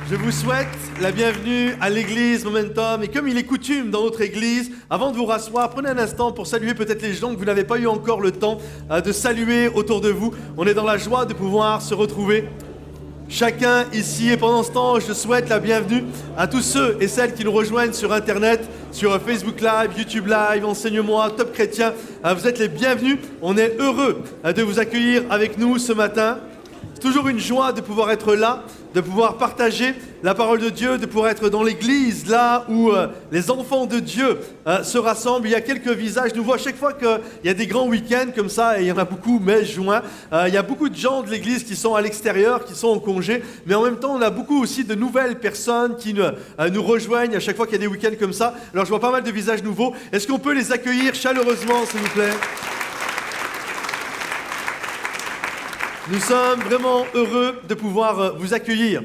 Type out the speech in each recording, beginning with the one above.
Je vous souhaite la bienvenue à l'église Momentum. Et comme il est coutume dans notre église, avant de vous rasseoir, prenez un instant pour saluer peut-être les gens que vous n'avez pas eu encore le temps de saluer autour de vous. On est dans la joie de pouvoir se retrouver chacun ici. Et pendant ce temps, je souhaite la bienvenue à tous ceux et celles qui nous rejoignent sur Internet, sur Facebook Live, YouTube Live, Enseigne-moi, Top Chrétien. Vous êtes les bienvenus. On est heureux de vous accueillir avec nous ce matin. C'est toujours une joie de pouvoir être là, de pouvoir partager la parole de Dieu, de pouvoir être dans l'église, là où les enfants de Dieu se rassemblent. Il y a quelques visages nouveaux. À chaque fois qu'il y a des grands week-ends comme ça, et il y en a beaucoup, mai, juin, il y a beaucoup de gens de l'église qui sont à l'extérieur, qui sont en congé, mais en même temps, on a beaucoup aussi de nouvelles personnes qui nous rejoignent à chaque fois qu'il y a des week-ends comme ça. Alors, je vois pas mal de visages nouveaux. Est-ce qu'on peut les accueillir chaleureusement, s'il vous plaît ? Nous sommes vraiment heureux de pouvoir vous accueillir.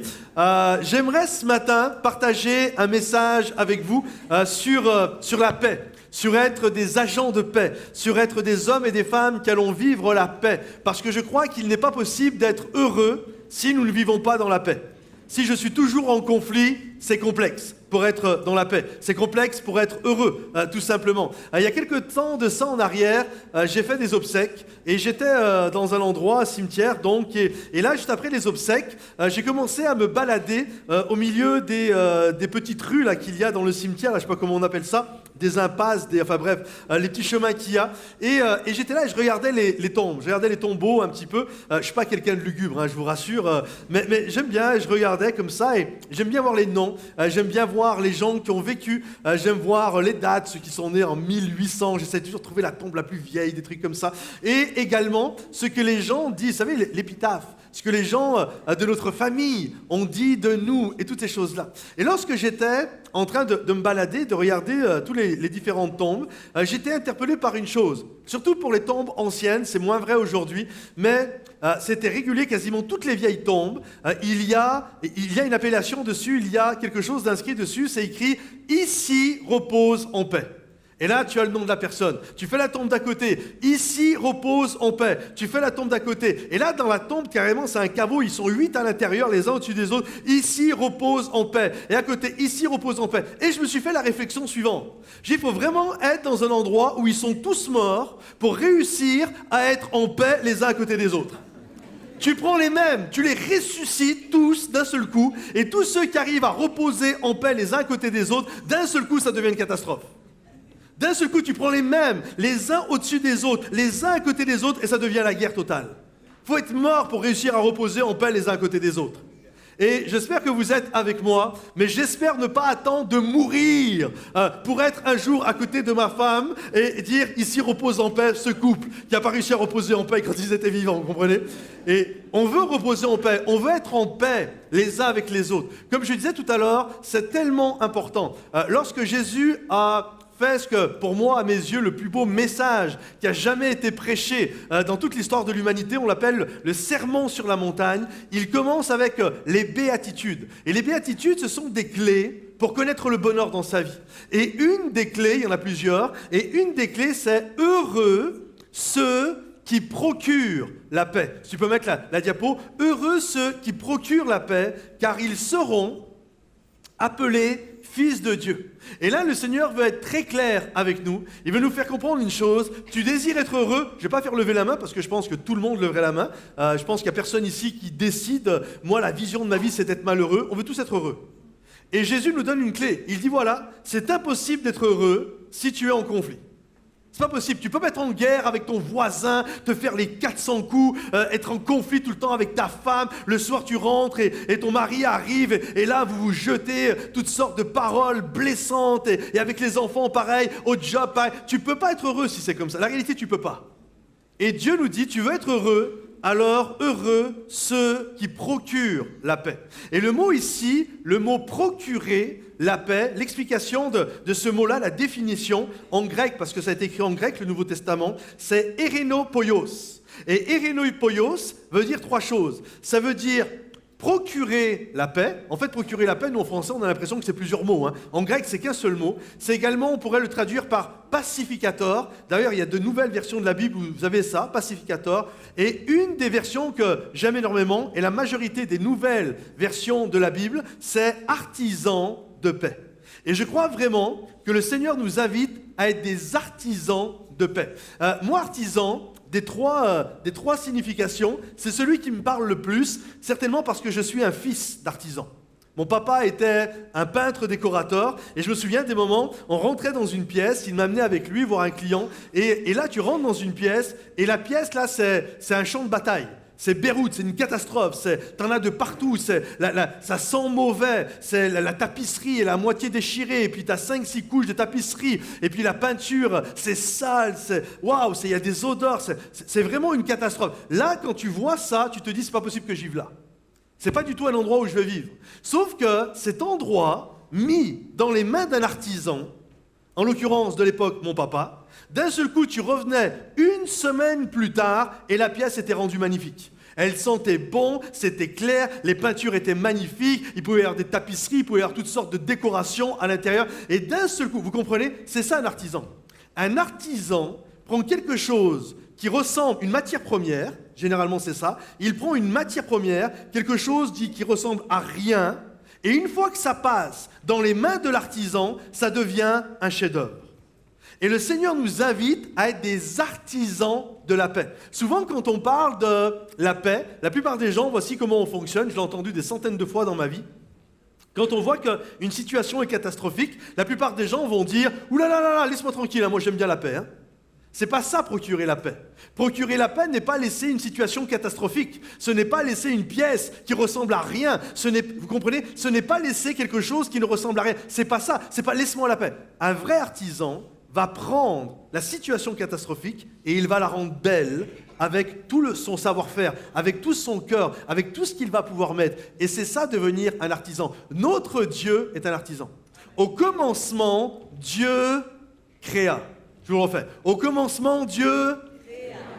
J'aimerais ce matin partager un message avec vous sur la paix, sur être des agents de paix, sur être des hommes et des femmes qui allons vivre la paix. Parce que je crois qu'il n'est pas possible d'être heureux si nous ne vivons pas dans la paix. Si je suis toujours en conflit, c'est complexe pour être dans la paix. C'est complexe pour être heureux, tout simplement. Il y a quelques temps de ça en arrière, j'ai fait des obsèques et j'étais dans un endroit, un cimetière, donc, et là, juste après les obsèques, j'ai commencé à me balader au milieu des petites rues là, qu'il y a dans le cimetière, là, je ne sais pas comment on appelle ça, des impasses, enfin bref, les petits chemins qu'il y a. Et j'étais là et je regardais les tombes, je regardais les tombeaux un petit peu. Je ne suis pas quelqu'un de lugubre, je vous rassure, mais j'aime bien, je regardais comme ça et j'aime bien voir les noms, j'aime bien voir les gens qui ont vécu, j'aime voir les dates, ceux qui sont nés en 1800, j'essaie toujours de trouver la tombe la plus vieille, des trucs comme ça. Et également, ce que les gens disent, vous savez, l'épitaphe, ce que les gens de notre famille ont dit de nous et toutes ces choses-là. Et lorsque j'étais en train de me balader, de regarder tous les différentes tombes, j'étais interpellé par une chose. Surtout pour les tombes anciennes, c'est moins vrai aujourd'hui, mais c'était régulier, quasiment toutes les vieilles tombes. Il y a une appellation dessus, il y a quelque chose d'inscrit dessus, c'est écrit « Ici repose en paix ». Et là, tu as le nom de la personne. Tu fais la tombe d'à côté. Ici repose en paix. Tu fais la tombe d'à côté. Et là, dans la tombe, carrément, c'est un caveau. Ils sont 8 à l'intérieur, les uns au-dessus des autres. Ici repose en paix. Et à côté, ici repose en paix. Et je me suis fait la réflexion suivante. J'ai dit, il faut vraiment être dans un endroit où ils sont tous morts pour réussir à être en paix les uns à côté des autres. Tu prends les mêmes, tu les ressuscites tous d'un seul coup. Et tous ceux qui arrivent à reposer en paix les uns à côté des autres, d'un seul coup, ça devient une catastrophe. D'un seul coup, tu prends les mêmes, les uns au-dessus des autres, les uns à côté des autres, et ça devient la guerre totale. Il faut être mort pour réussir à reposer en paix les uns à côté des autres. Et j'espère que vous êtes avec moi, mais j'espère ne pas attendre de mourir pour être un jour à côté de ma femme et dire « Ici repose en paix ce couple qui n'a pas réussi à reposer en paix quand ils étaient vivants », vous comprenez ? Et on veut reposer en paix, on veut être en paix les uns avec les autres. Comme je disais tout à l'heure, c'est tellement important. Lorsque Jésus a fait ce que, pour moi, à mes yeux, le plus beau message qui a jamais été prêché dans toute l'histoire de l'humanité, on l'appelle le sermon sur la montagne. Il commence avec les béatitudes. Et les béatitudes, ce sont des clés pour connaître le bonheur dans sa vie. Et une des clés, il y en a plusieurs, et une des clés, c'est « Heureux ceux qui procurent la paix ». Si tu peux mettre la diapo. « Heureux ceux qui procurent la paix, car ils seront appelés fils de Dieu ». Et là, le Seigneur veut être très clair avec nous. Il veut nous faire comprendre une chose. Tu désires être heureux. Je ne vais pas faire lever la main parce que je pense que tout le monde leverait la main. Je pense qu'il n'y a personne ici qui décide. Moi, la vision de ma vie, c'est d'être malheureux. On veut tous être heureux. Et Jésus nous donne une clé. Il dit, voilà, c'est impossible d'être heureux si tu es en conflit. C'est pas possible. Tu peux pas être en guerre avec ton voisin, te faire les 400 coups, être en conflit tout le temps avec ta femme. Le soir, tu rentres et ton mari arrive et là, vous vous jetez toutes sortes de paroles blessantes et avec les enfants, pareil, au job, pareil. Tu peux pas être heureux si c'est comme ça. La réalité, tu peux pas. Et Dieu nous dit, tu veux être heureux, alors heureux ceux qui procurent la paix. Et le mot ici, le mot procurer la paix, l'explication de ce mot-là, la définition en grec, parce que ça a été écrit en grec, le Nouveau Testament, c'est erénopoios. Et erénopoios veut dire trois choses. Ça veut dire procurer la paix. En fait, procurer la paix, nous en français, on a l'impression que c'est plusieurs mots. En grec, c'est qu'un seul mot. C'est également, on pourrait le traduire par pacificator. D'ailleurs, il y a de nouvelles versions de la Bible où vous avez ça, pacificator. Et une des versions que j'aime énormément, et la majorité des nouvelles versions de la Bible, c'est artisan de paix. Et je crois vraiment que le Seigneur nous invite à être des artisans de paix. Moi, artisan, des trois significations, c'est celui qui me parle le plus, certainement parce que je suis un fils d'artisan. Mon papa était un peintre décorateur et je me souviens des moments, on rentrait dans une pièce, il m'amenait avec lui voir un client et là tu rentres dans une pièce et la pièce là c'est un champ de bataille. C'est Beyrouth, c'est une catastrophe, t'en as de partout, ça sent mauvais, c'est la tapisserie est la moitié déchirée, et puis tu as 5-6 couches de tapisserie, et puis la peinture, c'est sale, waouh, il y a des odeurs, c'est vraiment une catastrophe. Là, quand tu vois ça, tu te dis, c'est pas possible que j'y vive là. C'est pas du tout un endroit où je veux vivre. Sauf que cet endroit, mis dans les mains d'un artisan, en l'occurrence de l'époque mon papa, d'un seul coup, tu revenais une semaine plus tard et la pièce était rendue magnifique. Elle sentait bon, c'était clair, les peintures étaient magnifiques, il pouvait y avoir des tapisseries, il pouvait y avoir toutes sortes de décorations à l'intérieur. Et d'un seul coup, vous comprenez, c'est ça un artisan. Un artisan prend quelque chose qui ressemble, une matière première, généralement c'est ça, il prend une matière première, quelque chose qui ressemble à rien, et une fois que ça passe dans les mains de l'artisan, ça devient un chef-d'œuvre. Et le Seigneur nous invite à être des artisans de la paix. Souvent, quand on parle de la paix, la plupart des gens, voici comment on fonctionne, je l'ai entendu des centaines de fois dans ma vie. Quand on voit qu'une situation est catastrophique, la plupart des gens vont dire « Ouh là là là là, laisse-moi tranquille, moi j'aime bien la paix. » C'est pas ça, procurer la paix. Procurer la paix n'est pas laisser une situation catastrophique. Ce n'est pas laisser une pièce qui ressemble à rien. Vous comprenez? Ce n'est pas laisser quelque chose qui ne ressemble à rien. C'est pas ça. C'est pas laisse-moi la paix. Un vrai artisan va prendre la situation catastrophique et il va la rendre belle avec tout son savoir-faire, avec tout son cœur, avec tout ce qu'il va pouvoir mettre. Et c'est ça, devenir un artisan. Notre Dieu est un artisan. Au commencement, Dieu créa. Je vous le refais. Au commencement, Dieu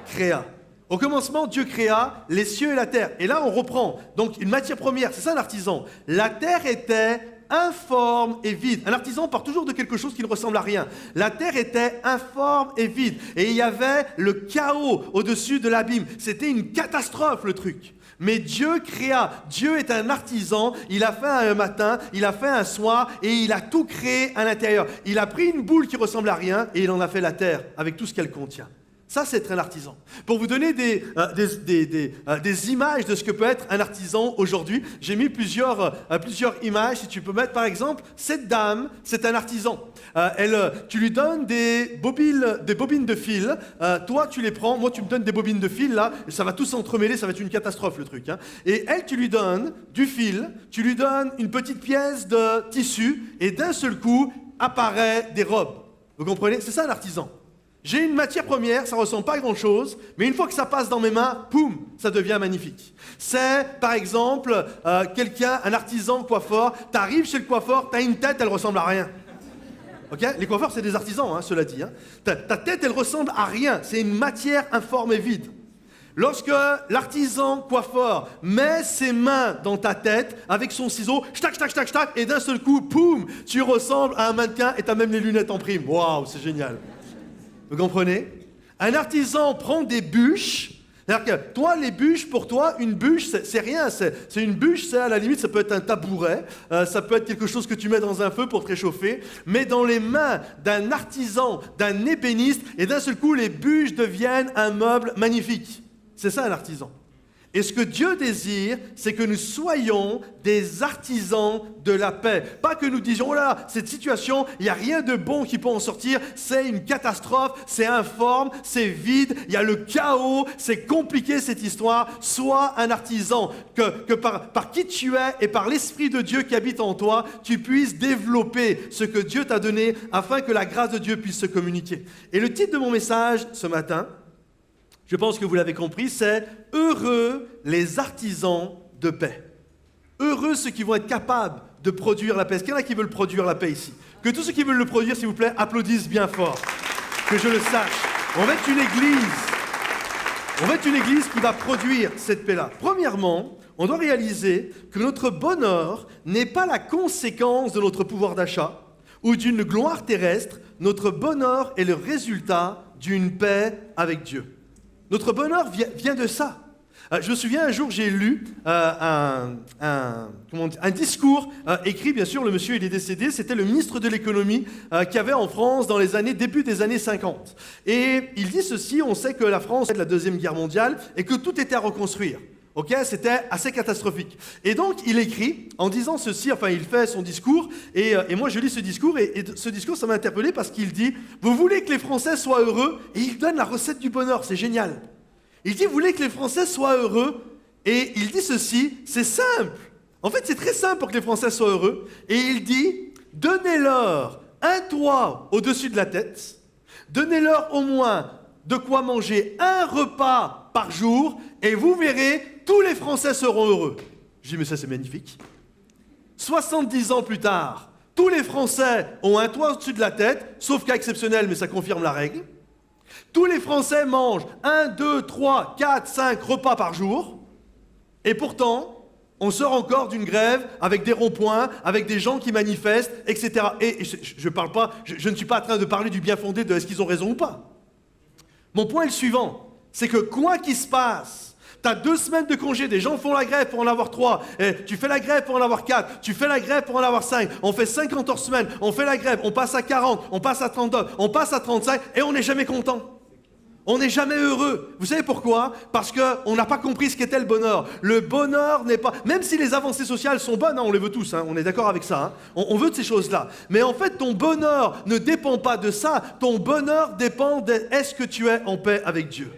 créa. Au commencement, Dieu créa les cieux et la terre. Et là, on reprend. Donc, une matière première, c'est ça un artisan. La terre était informe et vide. Un artisan part toujours de quelque chose qui ne ressemble à rien. La terre était informe et vide. Et il y avait le chaos au-dessus de l'abîme. C'était une catastrophe, le truc. Mais Dieu créa. Dieu est un artisan. Il a fait un matin, il a fait un soir et il a tout créé à l'intérieur. Il a pris une boule qui ressemble à rien et il en a fait la terre avec tout ce qu'elle contient. Ça, c'est être un artisan. Pour vous donner des images de ce que peut être un artisan aujourd'hui, j'ai mis plusieurs images. Si tu peux mettre, par exemple, cette dame, c'est un artisan. Tu lui donnes des bobines de fil. Toi, tu les prends. Moi, tu me donnes des bobines de fil, là. Et ça va tout s'entremêler. Ça va être une catastrophe, le truc. Et elle, tu lui donnes du fil. Tu lui donnes une petite pièce de tissu. Et d'un seul coup, apparaît des robes. Vous comprenez? C'est ça, un artisan. J'ai une matière première, ça ne ressemble pas à grand-chose, mais une fois que ça passe dans mes mains, poum, ça devient magnifique. C'est, par exemple, un artisan coiffeur, tu arrives chez le coiffeur, tu as une tête, elle ressemble à rien. Okay? Les coiffeurs, c'est des artisans, cela dit. Ta tête, elle ressemble à rien, c'est une matière informe et vide. Lorsque l'artisan coiffeur met ses mains dans ta tête avec son ciseau, ch'tac, ch'tac, ch'tac, ch'tac, et d'un seul coup, poum, tu ressembles à un mannequin et tu as même les lunettes en prime. Waouh, c'est génial. Vous comprenez? Un artisan prend des bûches. C'est-à-dire que toi, les bûches, pour toi, une bûche, c'est rien. C'est une bûche, c'est à la limite, ça peut être un tabouret, ça peut être quelque chose que tu mets dans un feu pour te réchauffer. Mais dans les mains d'un artisan, d'un ébéniste, et d'un seul coup, les bûches deviennent un meuble magnifique. C'est ça un artisan. Et ce que Dieu désire, c'est que nous soyons des artisans de la paix. Pas que nous disions, oh là, cette situation, il n'y a rien de bon qui peut en sortir, c'est une catastrophe, c'est informe, c'est vide, il y a le chaos, c'est compliqué cette histoire. Sois un artisan, que par qui tu es et par l'Esprit de Dieu qui habite en toi, tu puisses développer ce que Dieu t'a donné afin que la grâce de Dieu puisse se communiquer. Et le titre de mon message ce matin, je pense que vous l'avez compris, c'est « Heureux les artisans de paix ». Heureux ceux qui vont être capables de produire la paix. Est-ce qu'il y en a qui veulent produire la paix ici? Que tous ceux qui veulent le produire, s'il vous plaît, applaudissent bien fort. Que je le sache. On va être une église On va être une église qui va produire cette paix-là. Premièrement, on doit réaliser que notre bonheur n'est pas la conséquence de notre pouvoir d'achat ou d'une gloire terrestre. Notre bonheur est le résultat d'une paix avec Dieu. Notre bonheur vient de ça. Je me souviens, un jour, j'ai lu un discours écrit, bien sûr, le monsieur il est décédé, c'était le ministre de l'économie qu'il y avait en France dans début des années 50. Et il dit ceci, on sait que la France est de la Deuxième Guerre mondiale et que tout était à reconstruire. C'était assez catastrophique. Et donc, il écrit en disant ceci, il fait son discours, et moi je lis ce discours, et ce discours, ça m'a interpellé parce qu'il dit « Vous voulez que les Français soient heureux ?» Et il donne la recette du bonheur, c'est génial. Il dit « Vous voulez que les Français soient heureux ?» Et il dit ceci, c'est simple. En fait, c'est très simple pour que les Français soient heureux. Et il dit « Donnez-leur un toit au-dessus de la tête, donnez-leur au moins de quoi manger un repas par jour, et vous verrez, tous les Français seront heureux. » Je dis, mais ça c'est magnifique. 70 ans plus tard, tous les Français ont un toit au-dessus de la tête, sauf cas exceptionnel, mais ça confirme la règle. Tous les Français mangent 1, 2, 3, 4, 5 repas par jour, et pourtant, on sort encore d'une grève avec des ronds-points, avec des gens qui manifestent, etc. Et je ne suis pas en train de parler du bien fondé de est-ce qu'ils ont raison ou pas. Mon point est le suivant, c'est que quoi qu'il se passe, tu as 2 semaines de congé, des gens font la grève pour en avoir 3, tu fais la grève pour en avoir 4, tu fais la grève pour en avoir 5, on fait 50 semaines, on fait la grève, on passe à 40, on passe à 32, on passe à 35, et on n'est jamais content. On n'est jamais heureux. Vous savez pourquoi? Parce qu'on n'a pas compris ce qu'était le bonheur. Le bonheur n'est pas... Même si les avancées sociales sont bonnes, on les veut tous, on est d'accord avec ça. On veut de ces choses-là. Mais en fait, ton bonheur ne dépend pas de ça. Ton bonheur dépend de est-ce que tu es en paix avec Dieu?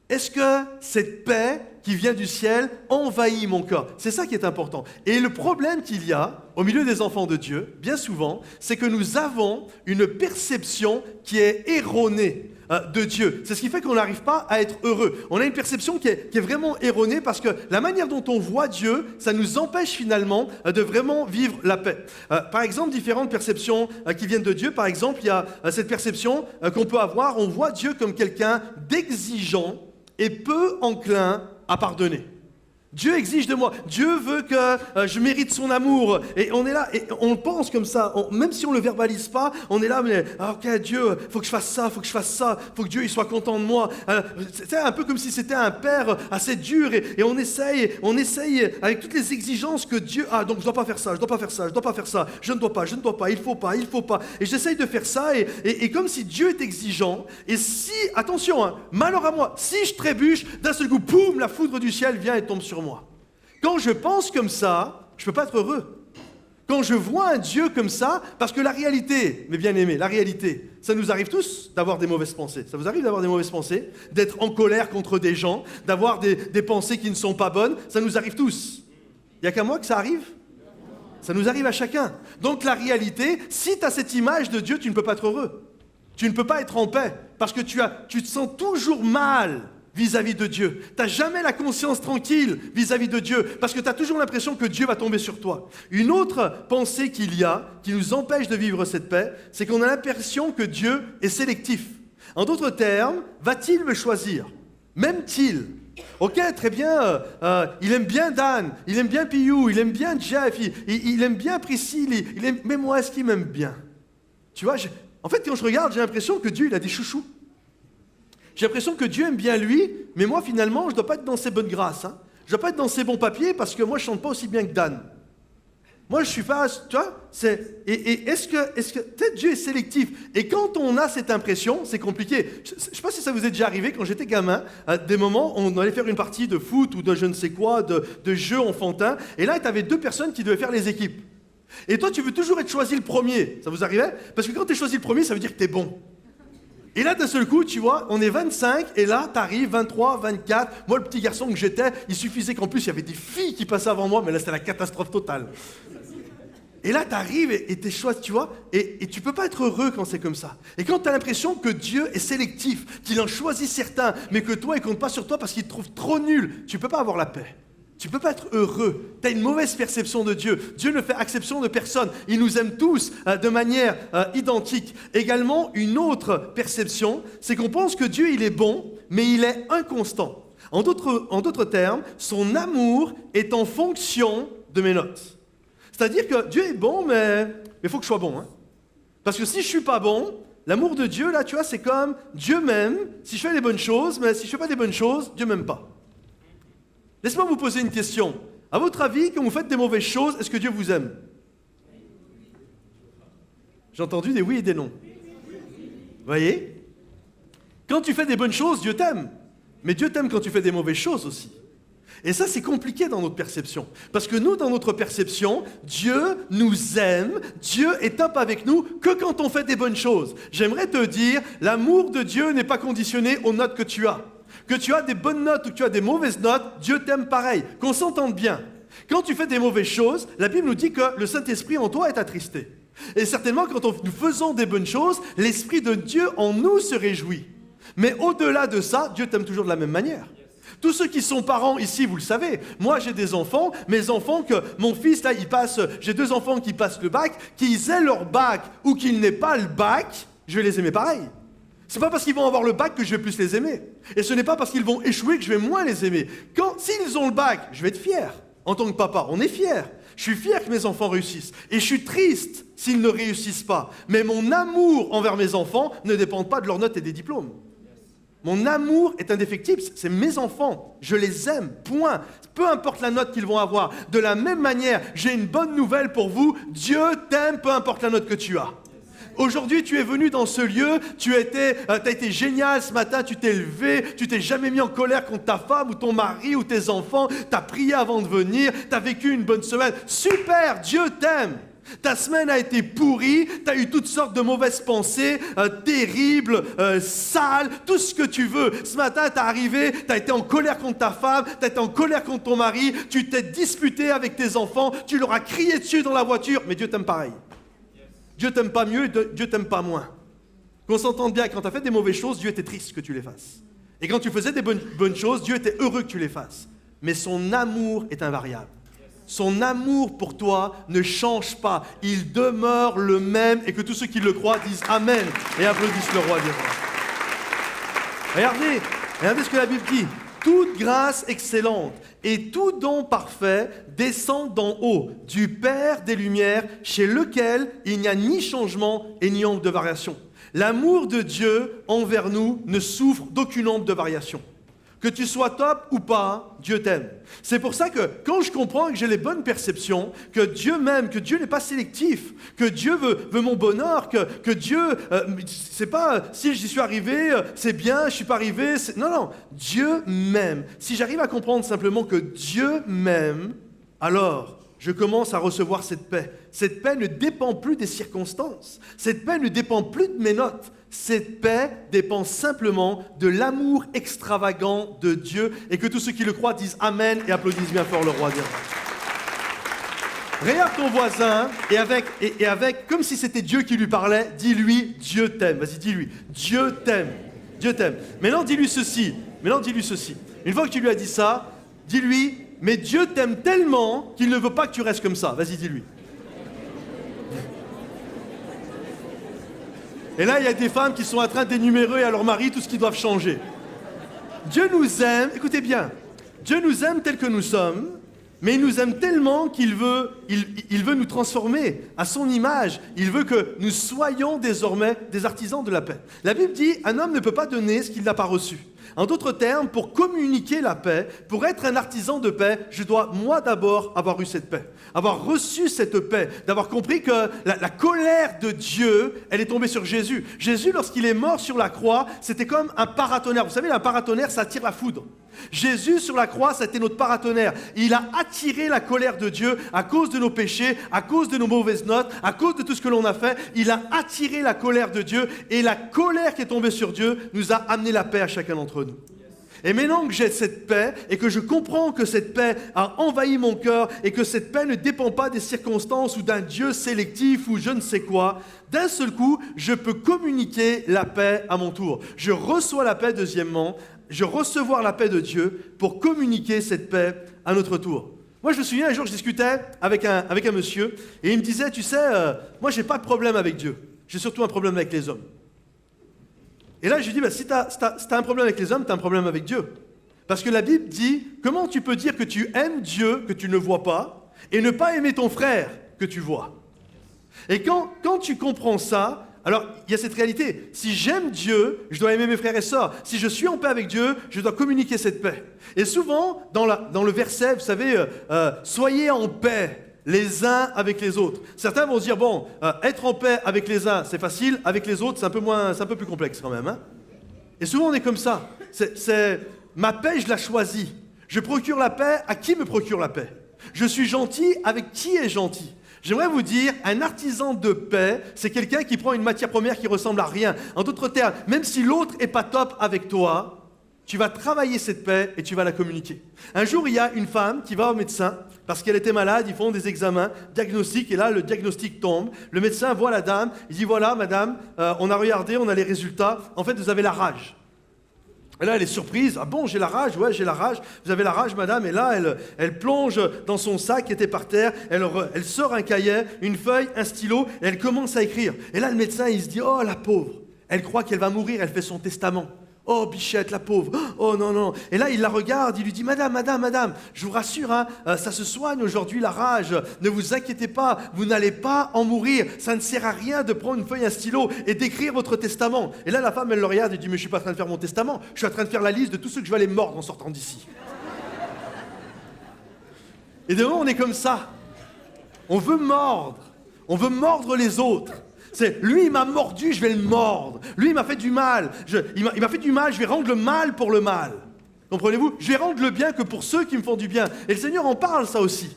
Est-ce que cette paix qui vient du ciel envahit mon cœur? C'est ça qui est important. Et le problème qu'il y a au milieu des enfants de Dieu, bien souvent, c'est que nous avons une perception qui est erronée de Dieu. C'est ce qui fait qu'on n'arrive pas à être heureux. On a une perception qui est vraiment erronée parce que la manière dont on voit Dieu, ça nous empêche finalement de vraiment vivre la paix. Par exemple, différentes perceptions qui viennent de Dieu. Par exemple, il y a cette perception qu'on peut avoir. On voit Dieu comme quelqu'un d'exigeant et peu enclin à pardonner. Dieu exige de moi. Dieu veut que je mérite son amour. Et on est là, et on pense comme ça. Même si on ne le verbalise pas, on est là, mais ok, Dieu, il faut que je fasse ça, il faut que je fasse ça, il faut que Dieu il soit content de moi. C'est un peu comme si c'était un père assez dur. Et on essaye avec toutes les exigences que Dieu a. Donc je ne dois pas faire ça, je ne dois pas faire ça, je ne dois pas faire ça, je ne dois pas, il faut pas. Et j'essaye de faire ça, et comme si Dieu est exigeant. Et si, attention, malheur à moi, si je trébuche, d'un seul coup, poum, la foudre du ciel vient et tombe sur moi. Quand je pense comme ça, je ne peux pas être heureux. Quand je vois un Dieu comme ça, parce que la réalité, mes bien-aimés, la réalité, ça nous arrive tous d'avoir des mauvaises pensées. Ça vous arrive d'avoir des mauvaises pensées? D'être en colère contre des gens, d'avoir des pensées qui ne sont pas bonnes? Ça nous arrive tous. Il n'y a qu'à moi que ça arrive? Ça nous arrive à chacun. Donc la réalité, si tu as cette image de Dieu, tu ne peux pas être heureux. Tu ne peux pas être en paix, parce que tu te sens toujours mal vis-à-vis de Dieu. Tu n'as jamais la conscience tranquille vis-à-vis de Dieu, parce que tu as toujours l'impression que Dieu va tomber sur toi. Une autre pensée qu'il y a, qui nous empêche de vivre cette paix, c'est qu'on a l'impression que Dieu est sélectif. En d'autres termes, va-t-il me choisir? M'aime-t-il? Ok, très bien, il aime bien Dan, il aime bien Piyou, il aime bien Jeff, il aime bien Priscille, mais moi, est-ce qu'il m'aime bien? Tu vois, en fait, quand je regarde, j'ai l'impression que Dieu, il a des chouchous. J'ai l'impression que Dieu aime bien lui, mais moi, finalement, je ne dois pas être dans ses bonnes grâces. Je ne dois pas être dans ses bons papiers parce que moi, je ne chante pas aussi bien que Dan. Moi, je suis pas... Tu vois, est-ce que peut-être Dieu est sélectif? Et quand on a cette impression, c'est compliqué. Je ne sais pas si ça vous est déjà arrivé, quand j'étais gamin, à des moments, on allait faire une partie de foot ou de je ne sais quoi, de jeux enfantins, et là, tu avais 2 personnes qui devaient faire les équipes. Et toi, tu veux toujours être choisi le premier. Ça vous arrivait? Parce que quand tu es choisi le premier, ça veut dire que tu es bon. Et là, d'un seul coup, tu vois, on est 25, et là, tu arrives 23, 24. Moi, le petit garçon que j'étais, il suffisait qu'en plus, il y avait des filles qui passaient avant moi, mais là, c'était la catastrophe totale. Et là, tu arrives et tu es choisi, tu vois, et tu ne peux pas être heureux quand c'est comme ça. Et quand tu as l'impression que Dieu est sélectif, qu'il en choisit certains, mais que toi, il ne compte pas sur toi parce qu'il te trouve trop nul, tu ne peux pas avoir la paix. tu ne peux pas être heureux. Tu as une mauvaise perception de Dieu. Dieu ne fait exception de personne. Il nous aime tous de manière identique. Également, une autre perception, c'est qu'on pense que Dieu, il est bon, mais il est inconstant. En d'autres termes, son amour est en fonction de mes notes. C'est-à-dire que Dieu est bon, mais il faut que je sois bon. Hein? Parce que si je ne suis pas bon, l'amour de Dieu, là, tu vois, c'est comme Dieu m'aime si je fais des bonnes choses, mais si je ne fais pas des bonnes choses, Dieu ne m'aime pas. Laissez-moi vous poser une question. À votre avis, quand vous faites des mauvaises choses, est-ce que Dieu vous aime? J'ai entendu des oui et des non. Vous voyez? Quand tu fais des bonnes choses, Dieu t'aime. Mais Dieu t'aime quand tu fais des mauvaises choses aussi. Et ça, c'est compliqué dans notre perception. Parce que nous, dans notre perception, Dieu nous aime, Dieu est top avec nous que quand on fait des bonnes choses. J'aimerais te dire, l'amour de Dieu n'est pas conditionné aux notes que tu as. Que tu as des bonnes notes ou que tu as des mauvaises notes, Dieu t'aime pareil. Qu'on s'entende bien. Quand tu fais des mauvaises choses, la Bible nous dit que le Saint-Esprit en toi est attristé. Et certainement, quand nous faisons des bonnes choses, l'Esprit de Dieu en nous se réjouit. Mais au-delà de ça, Dieu t'aime toujours de la même manière. Tous ceux qui sont parents ici, vous le savez. Moi, j'ai des enfants. Mes enfants, que mon fils, là, il passe. J'ai 2 enfants qui passent le bac. Qu'ils aient leur bac ou qu'ils n'aient pas le bac, je vais les aimer pareil. C'est pas parce qu'ils vont avoir le bac que je vais plus les aimer. Et ce n'est pas parce qu'ils vont échouer que je vais moins les aimer. S'ils ont le bac, je vais être fier. En tant que papa, on est fier. Je suis fier que mes enfants réussissent. Et je suis triste s'ils ne réussissent pas. Mais mon amour envers mes enfants ne dépend pas de leurs notes et des diplômes. Mon amour est indéfectible, c'est mes enfants, je les aime, point. Peu importe la note qu'ils vont avoir. De la même manière, j'ai une bonne nouvelle pour vous, Dieu t'aime, peu importe la note que tu as. Aujourd'hui, tu es venu dans ce lieu, tu as été génial ce matin, tu t'es levé, tu t'es jamais mis en colère contre ta femme ou ton mari ou tes enfants, tu as prié avant de venir, tu as vécu une bonne semaine. Super, Dieu t'aime. Ta semaine a été pourrie, tu as eu toutes sortes de mauvaises pensées, terribles, sales, tout ce que tu veux. Ce matin, tu es arrivé, tu as été en colère contre ta femme, tu as été en colère contre ton mari, tu t'es disputé avec tes enfants, tu leur as crié dessus dans la voiture, mais Dieu t'aime pareil. Dieu t'aime pas mieux, Dieu t'aime pas moins. Qu'on s'entende bien, quand tu as fait des mauvaises choses, Dieu était triste que tu les fasses. Et quand tu faisais des bonnes choses, Dieu était heureux que tu les fasses. Mais son amour est invariable. Son amour pour toi ne change pas. Il demeure le même et que tous ceux qui le croient disent Amen et applaudissent le roi des rois. Regardez ce que la Bible dit. Toute grâce excellente et tout don parfait descend d'en haut, du Père des Lumières, chez lequel il n'y a ni changement et ni ombre de variation. L'amour de Dieu envers nous ne souffre d'aucune ombre de variation. Que tu sois top ou pas, Dieu t'aime. C'est pour ça que quand je comprends que j'ai les bonnes perceptions, que Dieu m'aime, que Dieu n'est pas sélectif, que Dieu veut mon bonheur, que Dieu, c'est pas si j'y suis arrivé, c'est bien, je suis pas arrivé. Non, Dieu m'aime. Si j'arrive à comprendre simplement que Dieu m'aime, alors je commence à recevoir cette paix. Cette paix ne dépend plus des circonstances. Cette paix ne dépend plus de mes notes. Cette paix dépend simplement de l'amour extravagant de Dieu et que tous ceux qui le croient disent Amen et applaudissent bien fort le roi des rois. Regarde ton voisin et avec, comme si c'était Dieu qui lui parlait, dis-lui Dieu t'aime. Vas-y, dis-lui Dieu t'aime. Dieu t'aime. Maintenant, dis-lui ceci. Une fois que tu lui as dit ça, dis-lui mais Dieu t'aime tellement qu'il ne veut pas que tu restes comme ça. Vas-y, dis-lui. Et là, il y a des femmes qui sont en train d'énumérer à leur mari tout ce qu'ils doivent changer. Dieu nous aime, écoutez bien, Dieu nous aime tel que nous sommes, mais il nous aime tellement qu'il veut nous transformer à son image. Il veut que nous soyons désormais des artisans de la paix. La Bible dit, un homme ne peut pas donner ce qu'il n'a pas reçu. En d'autres termes, pour communiquer la paix, pour être un artisan de paix, je dois, moi d'abord, avoir eu cette paix. Avoir reçu cette paix, d'avoir compris que la colère de Dieu, elle est tombée sur Jésus. Jésus, lorsqu'il est mort sur la croix, c'était comme un paratonnerre. Vous savez, un paratonnerre, ça attire la foudre. Jésus, sur la croix, c'était notre paratonnerre. Il a attiré la colère de Dieu à cause de nos péchés, à cause de nos mauvaises notes, à cause de tout ce que l'on a fait. Il a attiré la colère de Dieu et la colère qui est tombée sur Dieu nous a amené la paix à chacun d'entre nous. Et maintenant que j'ai cette paix et que je comprends que cette paix a envahi mon cœur et que cette paix ne dépend pas des circonstances ou d'un Dieu sélectif ou je ne sais quoi, d'un seul coup, je peux communiquer la paix à mon tour. Je reçois la paix, deuxièmement, recevoir la paix de Dieu pour communiquer cette paix à notre tour. Moi, je me souviens, un jour, je discutais avec un monsieur et il me disait, tu sais, moi, je n'ai pas de problème avec Dieu. J'ai surtout un problème avec les hommes. Et là, je lui dis, si tu as un problème avec les hommes, tu as un problème avec Dieu. Parce que la Bible dit, comment tu peux dire que tu aimes Dieu que tu ne vois pas et ne pas aimer ton frère que tu vois? Et quand tu comprends ça, alors il y a cette réalité. Si j'aime Dieu, je dois aimer mes frères et sœurs. Si je suis en paix avec Dieu, je dois communiquer cette paix. Et souvent, dans le verset, vous savez, soyez en paix les uns avec les autres. Certains vont se dire, bon, être en paix avec les uns, c'est facile, avec les autres, c'est un peu plus complexe quand même. Hein. Et souvent, on est comme ça. Ma paix, je la choisis. Je procure la paix à qui me procure la paix. Je suis gentil avec qui est gentil. J'aimerais vous dire, un artisan de paix, c'est quelqu'un qui prend une matière première qui ressemble à rien. En d'autres termes, même si l'autre n'est pas top avec toi, tu vas travailler cette paix et tu vas la communiquer. Un jour, il y a une femme qui va au médecin parce qu'elle était malade, ils font des examens, diagnostic, et là, le diagnostic tombe. Le médecin voit la dame, il dit, voilà, madame, on a regardé, on a les résultats. En fait, vous avez la rage. Et là, elle est surprise. Ah bon, j'ai la rage? Ouais, j'ai la rage. Vous avez la rage, madame? Et là, elle plonge dans son sac qui était par terre. Elle sort un cahier, une feuille, un stylo, et elle commence à écrire. Et là, le médecin, il se dit, oh, la pauvre. Elle croit qu'elle va mourir, elle fait son testament. Oh, bichette, la pauvre. Oh, non, non. Et là, il la regarde, il lui dit, madame, je vous rassure, hein, ça se soigne aujourd'hui, la rage. Ne vous inquiétez pas, vous n'allez pas en mourir. Ça ne sert à rien de prendre une feuille, un stylo et d'écrire votre testament. Et là, la femme, elle le regarde et dit, mais je ne suis pas en train de faire mon testament. Je suis en train de faire la liste de tous ceux que je vais aller mordre en sortant d'ici. Et de moment, on est comme ça. On veut mordre les autres. Lui, il m'a mordu, je vais le mordre. Lui, il m'a fait du mal. Il m'a fait du mal, je vais rendre le mal pour le mal. Comprenez-vous? Je vais rendre le bien que pour ceux qui me font du bien. Et le Seigneur en parle, ça aussi.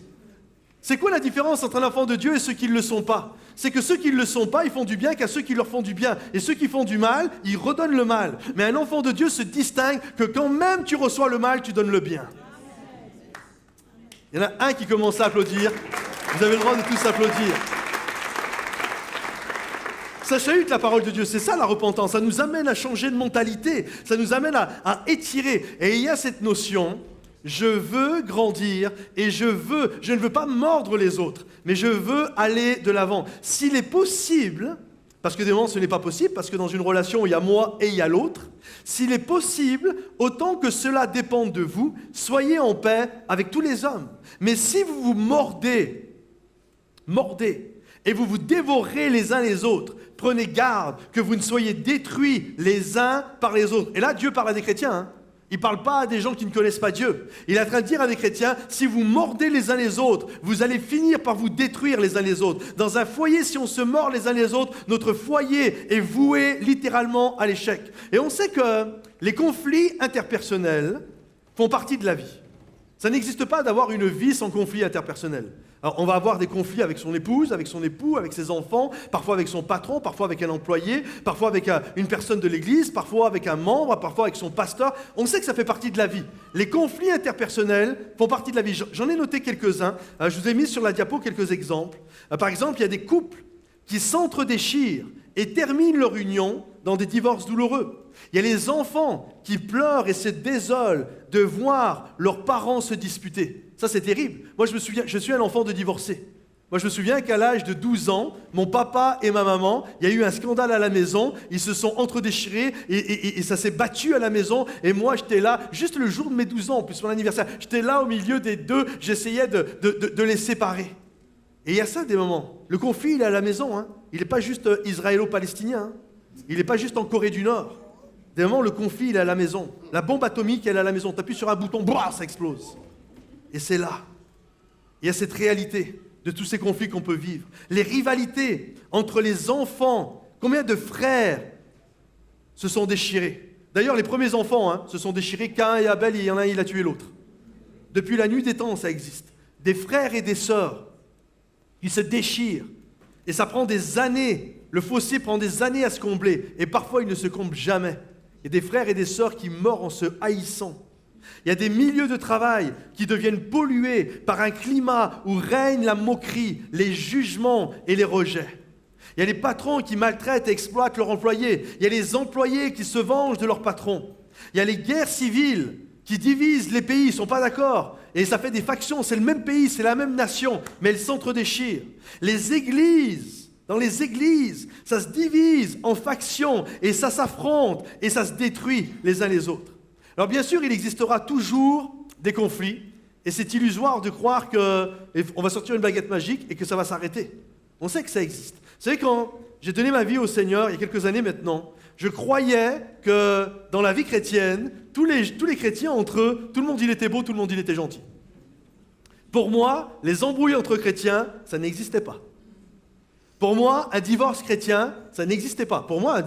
C'est quoi la différence entre un enfant de Dieu et ceux qui ne le sont pas? C'est que ceux qui ne le sont pas, ils font du bien qu'à ceux qui leur font du bien. Et ceux qui font du mal, ils redonnent le mal. Mais un enfant de Dieu se distingue que quand même tu reçois le mal, tu donnes le bien. Il y en a un qui commence à applaudir. Vous avez le droit de tous applaudir. Ça chahute la parole de Dieu, c'est ça la repentance, ça nous amène à changer de mentalité, ça nous amène à étirer. Et il y a cette notion, je veux grandir et je ne veux pas mordre les autres, mais je veux aller de l'avant. S'il est possible, parce que des moments ce n'est pas possible, parce que dans une relation il y a moi et il y a l'autre, s'il est possible, autant que cela dépende de vous, soyez en paix avec tous les hommes. Mais si vous vous mordez, et vous vous dévorez les uns les autres, prenez garde que vous ne soyez détruits les uns par les autres. Et là, Dieu parle à des chrétiens. Hein. Il ne parle pas à des gens qui ne connaissent pas Dieu. Il est en train de dire à des chrétiens, si vous mordez les uns les autres, vous allez finir par vous détruire les uns les autres. Dans un foyer, si on se mord les uns les autres, notre foyer est voué littéralement à l'échec. Et on sait que les conflits interpersonnels font partie de la vie. Ça n'existe pas d'avoir une vie sans conflit interpersonnel. Alors, on va avoir des conflits avec son épouse, avec son époux, avec ses enfants, parfois avec son patron, parfois avec un employé, parfois avec une personne de l'église, parfois avec un membre, parfois avec son pasteur. On sait que ça fait partie de la vie. Les conflits interpersonnels font partie de la vie. J'en ai noté quelques-uns. Je vous ai mis sur la diapo quelques exemples. Par exemple, il y a des couples qui s'entre-déchirent et terminent leur union dans des divorces douloureux. Il y a les enfants qui pleurent et se désolent de voir leurs parents se disputer. Ça, c'est terrible. Moi, je me souviens, je suis un enfant de divorcé. Moi, je me souviens qu'à l'âge de 12 ans, mon papa et ma maman, il y a eu un scandale à la maison, ils se sont entre-déchirés et ça s'est battu à la maison. Et moi, j'étais là, juste le jour de mes 12 ans, en plus mon anniversaire, j'étais là au milieu des deux, j'essayais de les séparer. Et il y a ça des moments. Le conflit, il est à la maison. Hein. Il n'est pas juste israélo-palestinien. Hein. Il n'est pas juste en Corée du Nord. Des moments, le conflit, il est à la maison. La bombe atomique, elle est à la maison. Tu appuies sur un bouton, brrr, ça explose. Et c'est là. Il y a cette réalité de tous ces conflits qu'on peut vivre. Les rivalités entre les enfants. Combien de frères se sont déchirés? D'ailleurs, les premiers enfants se sont déchirés. Caïn et Abel, il y en a un, il a tué l'autre. Depuis la nuit des temps, ça existe. Des frères et des sœurs qui se déchirent. Et ça prend des années. Le fossé prend des années à se combler. Et parfois, il ne se comble jamais. Il y a des frères et des sœurs qui meurent en se haïssant. Il y a des milieux de travail qui deviennent pollués par un climat où règne la moquerie, les jugements et les rejets. Il y a les patrons qui maltraitent et exploitent leurs employés. Il y a les employés qui se vengent de leurs patrons. Il y a les guerres civiles qui divisent les pays, ils ne sont pas d'accord. Et ça fait des factions, c'est le même pays, c'est la même nation, mais elles s'entre-déchirent. Les églises, dans les églises, ça se divise en factions et ça s'affronte et ça se détruit les uns les autres. Alors bien sûr, il existera toujours des conflits et c'est illusoire de croire qu'on va sortir une baguette magique et que ça va s'arrêter. On sait que ça existe. Vous savez, quand j'ai donné ma vie au Seigneur il y a quelques années maintenant, je croyais que dans la vie chrétienne, tous les chrétiens entre eux, tout le monde il était beau, tout le monde il était gentil. Pour moi, les embrouilles entre chrétiens, ça n'existait pas. Pour moi, un divorce chrétien, ça n'existait pas. Pour moi,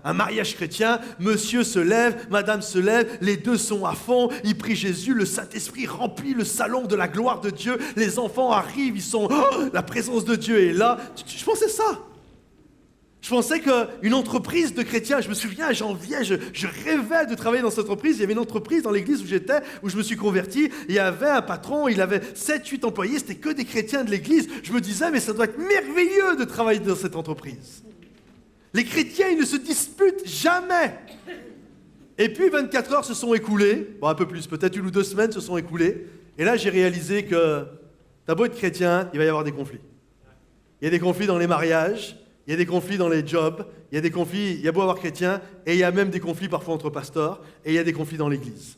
un mariage chrétien, monsieur se lève, madame se lève, les deux sont à fond, ils prient Jésus, le Saint-Esprit remplit le salon de la gloire de Dieu, les enfants arrivent, la présence de Dieu est là. Je pensais ça. Je pensais qu'une entreprise de chrétiens, je me souviens, j'enviais, je rêvais de travailler dans cette entreprise. Il y avait une entreprise dans l'église où j'étais, où je me suis converti. Il y avait un patron, il avait 7-8 employés, c'était que des chrétiens de l'église. Je me disais, mais ça doit être merveilleux de travailler dans cette entreprise. Les chrétiens, ils ne se disputent jamais. Et puis 24 heures se sont écoulées, bon un peu plus, peut-être 1 ou 2 semaines se sont écoulées. Et là, j'ai réalisé que t'as beau être chrétien, il va y avoir des conflits. Il y a des conflits dans les mariages. Il y a des conflits dans les jobs, il y a des conflits, il y a beau avoir chrétien, et il y a même des conflits parfois entre pasteurs, et il y a des conflits dans l'église.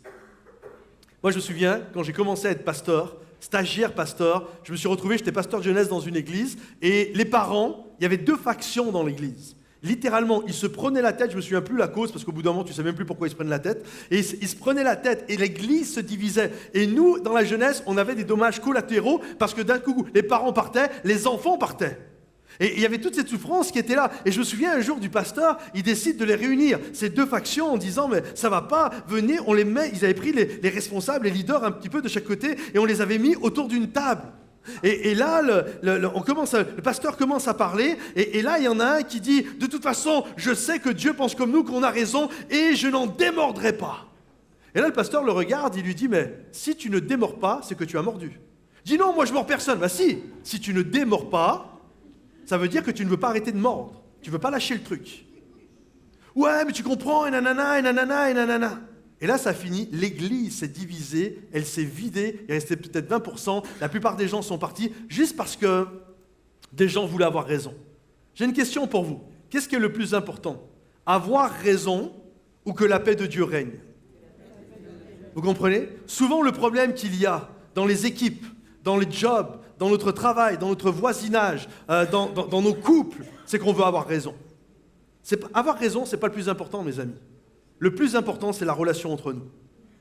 Moi, je me souviens, quand j'ai commencé à être pasteur, stagiaire pasteur, je me suis retrouvé, j'étais pasteur de jeunesse dans une église, et les parents, il y avait 2 factions dans l'église. Littéralement, ils se prenaient la tête, je me souviens plus la cause, parce qu'au bout d'un moment, tu sais même plus pourquoi ils se prennent la tête, et ils se prenaient la tête, et l'église se divisait. Et nous, dans la jeunesse, on avait des dommages collatéraux, parce que d'un coup, les parents partaient, les enfants partaient. Et il y avait toute cette souffrance qui était là. Et je me souviens un jour du pasteur, il décide de les réunir, ces 2 factions, en disant, mais ça va pas, venez, on les met. Ils avaient pris les responsables, les leaders un petit peu de chaque côté, et on les avait mis autour d'une table. Et là, le pasteur commence à parler, et là, il y en a un qui dit, de toute façon, je sais que Dieu pense comme nous, qu'on a raison, et je n'en démordrai pas. Et là, le pasteur le regarde, il lui dit, mais si tu ne démords pas, c'est que tu as mordu. Il dit, non, moi je mords personne. Bah si tu ne démords pas, ça veut dire que tu ne veux pas arrêter de mordre. Tu ne veux pas lâcher le truc. Ouais, mais tu comprends, et nanana, et nanana, et nanana. Et là, ça finit. L'église s'est divisée, elle s'est vidée. Il restait peut-être 20%. La plupart des gens sont partis juste parce que des gens voulaient avoir raison. J'ai une question pour vous. Qu'est-ce qui est le plus important? Avoir raison ou que la paix de Dieu règne? Vous comprenez? Souvent, le problème qu'il y a dans les équipes, dans les jobs, dans notre travail, dans notre voisinage, dans nos couples, c'est qu'on veut avoir raison. Avoir raison, ce n'est pas le plus important, mes amis. Le plus important, c'est la relation entre nous.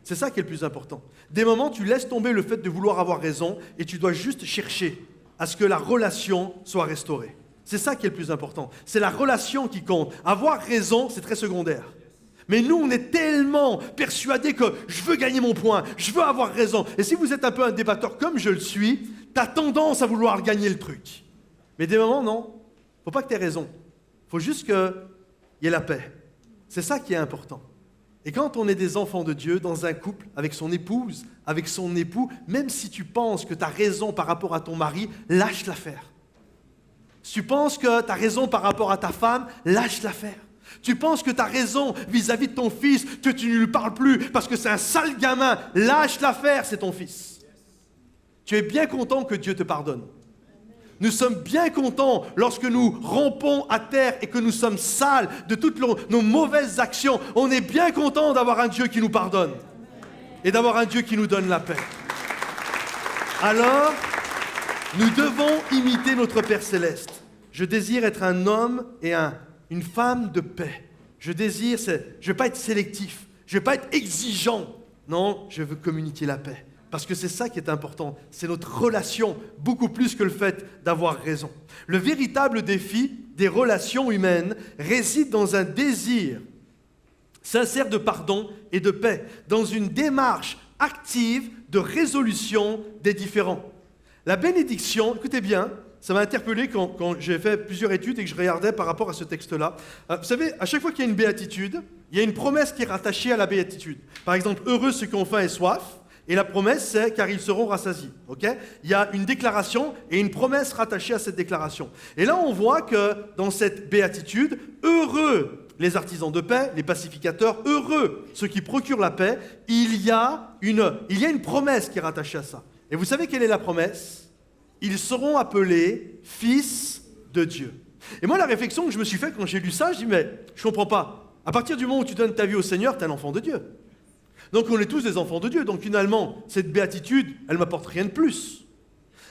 C'est ça qui est le plus important. Des moments, tu laisses tomber le fait de vouloir avoir raison et tu dois juste chercher à ce que la relation soit restaurée. C'est ça qui est le plus important. C'est la relation qui compte. Avoir raison, c'est très secondaire. Mais nous, on est tellement persuadés que je veux gagner mon point, je veux avoir raison. Et si vous êtes un peu un débatteur comme je le suis, tu as tendance à vouloir gagner le truc. Mais des moments, non. Il ne faut pas que tu aies raison. Il faut juste qu'il y ait la paix. C'est ça qui est important. Et quand on est des enfants de Dieu, dans un couple, avec son épouse, avec son époux, même si tu penses que tu as raison par rapport à ton mari, lâche l'affaire. Si tu penses que tu as raison par rapport à ta femme, lâche l'affaire. Tu penses que tu as raison vis-à-vis de ton fils, que tu ne lui parles plus parce que c'est un sale gamin, lâche l'affaire, c'est ton fils. Tu es bien content que Dieu te pardonne. Nous sommes bien contents lorsque nous rampons à terre et que nous sommes sales de toutes nos mauvaises actions. On est bien content d'avoir un Dieu qui nous pardonne et d'avoir un Dieu qui nous donne la paix. Alors, nous devons imiter notre Père Céleste. Je désire être un homme et une femme de paix. Je ne vais pas être sélectif, je ne vais pas être exigeant. Non, je veux communiquer la paix. Parce que c'est ça qui est important, c'est notre relation, beaucoup plus que le fait d'avoir raison. Le véritable défi des relations humaines réside dans un désir sincère de pardon et de paix, dans une démarche active de résolution des différends. La bénédiction, écoutez bien, ça m'a interpellé quand j'ai fait plusieurs études et que je regardais par rapport à ce texte-là. Vous savez, à chaque fois qu'il y a une béatitude, il y a une promesse qui est rattachée à la béatitude. Par exemple, heureux ceux qui ont faim et soif. Et la promesse, c'est car ils seront rassasiés. Okay? Il y a une déclaration et une promesse rattachée à cette déclaration. Et là, on voit que dans cette béatitude, heureux les artisans de paix, les pacificateurs, heureux ceux qui procurent la paix, il y a une promesse qui est rattachée à ça. Et vous savez quelle est la promesse? Ils seront appelés fils de Dieu. Et moi, la réflexion que je me suis faite quand j'ai lu ça, je dis, mais je ne comprends pas. À partir du moment où tu donnes ta vie au Seigneur, tu es un enfant de Dieu. Donc on est tous des enfants de Dieu. Donc finalement, cette béatitude, elle ne m'apporte rien de plus.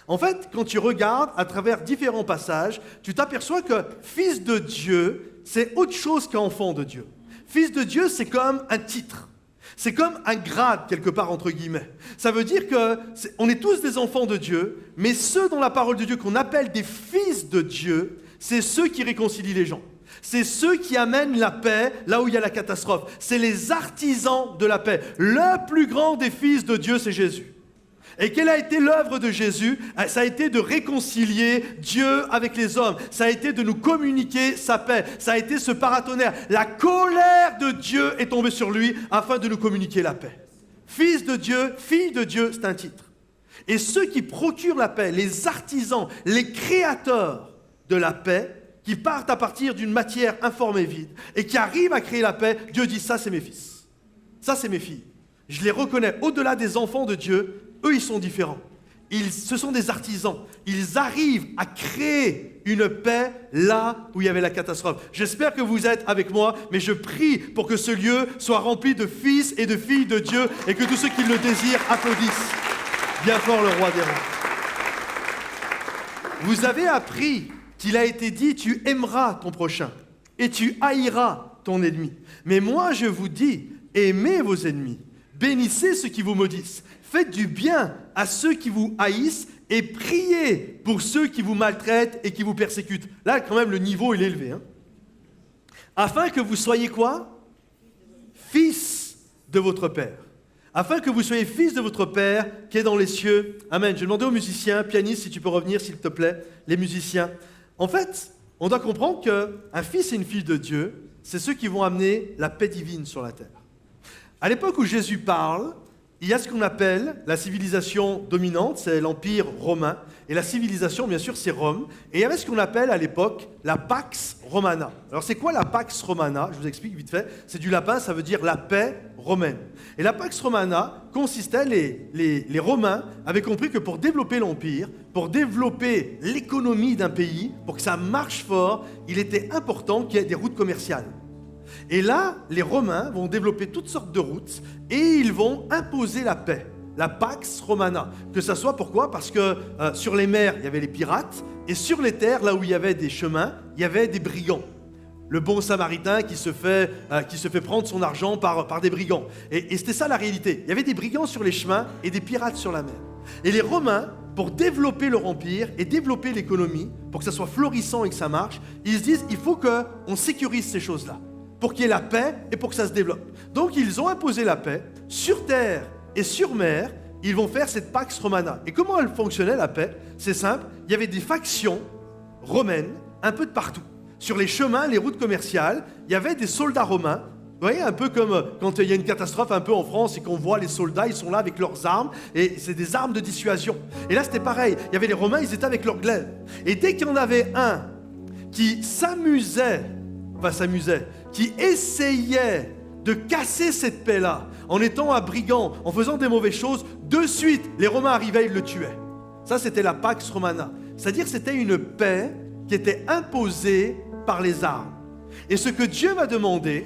En fait, quand tu regardes à travers différents passages, tu t'aperçois que fils de Dieu, c'est autre chose qu'enfant de Dieu. Fils de Dieu, c'est comme un titre. C'est comme un grade, quelque part, entre guillemets. Ça veut dire qu'on est tous des enfants de Dieu, mais ceux dans la parole de Dieu qu'on appelle des fils de Dieu, c'est ceux qui réconcilient les gens. C'est ceux qui amènent la paix là où il y a la catastrophe. C'est les artisans de la paix. Le plus grand des fils de Dieu, c'est Jésus. Et quelle a été l'œuvre de Jésus? Ça a été de réconcilier Dieu avec les hommes. Ça a été de nous communiquer sa paix. Ça a été ce paratonnerre. La colère de Dieu est tombée sur lui afin de nous communiquer la paix. Fils de Dieu, fille de Dieu, c'est un titre. Et ceux qui procurent la paix, les artisans, les créateurs de la paix, qui partent à partir d'une matière informe et vide, et qui arrivent à créer la paix, Dieu dit, ça c'est mes fils. Ça c'est mes filles. Je les reconnais. Au-delà des enfants de Dieu, eux, ils sont différents. Ce sont des artisans. Ils arrivent à créer une paix là où il y avait la catastrophe. J'espère que vous êtes avec moi, mais je prie pour que ce lieu soit rempli de fils et de filles de Dieu et que tous ceux qui le désirent applaudissent bien fort le roi des rois. Vous avez appris qu'il a été dit, tu aimeras ton prochain et tu haïras ton ennemi. Mais moi, je vous dis, aimez vos ennemis, bénissez ceux qui vous maudissent. Faites du bien à ceux qui vous haïssent et priez pour ceux qui vous maltraitent et qui vous persécutent. Là, quand même, le niveau, il est élevé. Afin que vous soyez quoi? Fils de votre Père. Afin que vous soyez fils de votre Père qui est dans les cieux. Amen. Je vais demander aux musiciens, pianistes, si tu peux revenir, s'il te plaît, les musiciens. En fait, on doit comprendre qu'un fils et une fille de Dieu, c'est ceux qui vont amener la paix divine sur la terre. À l'époque où Jésus parle, il y a ce qu'on appelle la civilisation dominante, c'est l'Empire romain. Et la civilisation, bien sûr, c'est Rome. Et il y avait ce qu'on appelle à l'époque la Pax Romana. Alors c'est quoi la Pax Romana? Je vous explique vite fait. C'est du latin, ça veut dire la paix romaine. Et la Pax Romana consistait, les Romains avaient compris que pour développer l'Empire, pour développer l'économie d'un pays, pour que ça marche fort, il était important qu'il y ait des routes commerciales. Et là, les Romains vont développer toutes sortes de routes et ils vont imposer la paix, la Pax Romana. Que ça soit pourquoi? Parce que sur les mers, il y avait les pirates et sur les terres, là où il y avait des chemins, il y avait des brigands. Le bon samaritain qui se fait prendre son argent par des brigands. Et c'était ça la réalité. Il y avait des brigands sur les chemins et des pirates sur la mer. Et les Romains, pour développer leur empire et développer l'économie, pour que ça soit florissant et que ça marche, ils se disent, il faut qu'on sécurise ces choses-là, pour qu'il y ait la paix et pour que ça se développe. Donc ils ont imposé la paix sur terre et sur mer. Ils vont faire cette Pax Romana. Et comment elle fonctionnait, la paix? C'est simple, il y avait des factions romaines un peu de partout. Sur les chemins, les routes commerciales, il y avait des soldats romains. Vous voyez, un peu comme quand il y a une catastrophe un peu en France et qu'on voit les soldats, ils sont là avec leurs armes, et c'est des armes de dissuasion. Et là, c'était pareil. Il y avait les Romains, ils étaient avec leurs glaives. Et dès qu'il y en avait un qui qui essayait de casser cette paix-là, en étant un brigand, en faisant des mauvaises choses, de suite, les Romains arrivaient et ils le tuaient. Ça, c'était la Pax Romana. C'est-à-dire que c'était une paix qui était imposée par les armes. Et ce que Dieu va demander,